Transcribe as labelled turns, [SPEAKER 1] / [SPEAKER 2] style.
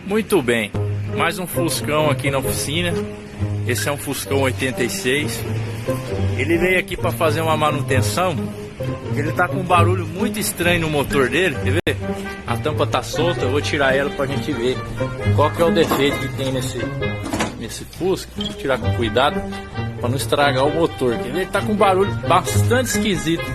[SPEAKER 1] Muito bem, mais um Fuscão aqui na oficina. Esse é um Fuscão 86. Ele veio aqui para fazer uma manutenção. Ele tá com um barulho muito estranho no motor dele, quer ver? A tampa tá solta, eu vou tirar ela pra gente ver qual que é o defeito que tem nesse Fusca. Vou tirar com cuidado para não estragar o motor. Quer ver? Ele tá com um barulho bastante esquisito.